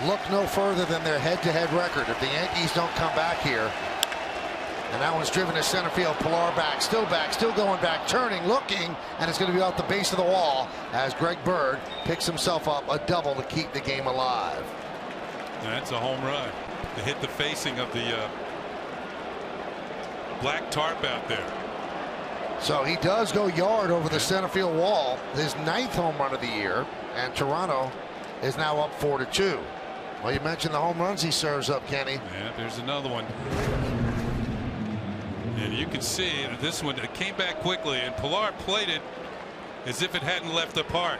look no further than their head-to-head record. If the Yankees don't come back here, and that one's driven to center field. Pilar back, still going back, turning, looking, and it's going to be off the base of the wall as Greg Bird picks himself up a double to keep the game alive. That's a home run to hit the facing of the black tarp out there. So he does go yard over the center field wall, his 9th home run of the year, and Toronto is now up 4-2. Well, you mentioned the home runs he serves up, Kenny. Yeah, there's another one. And you can see this one, it came back quickly, and Pilar played it as if it hadn't left the park.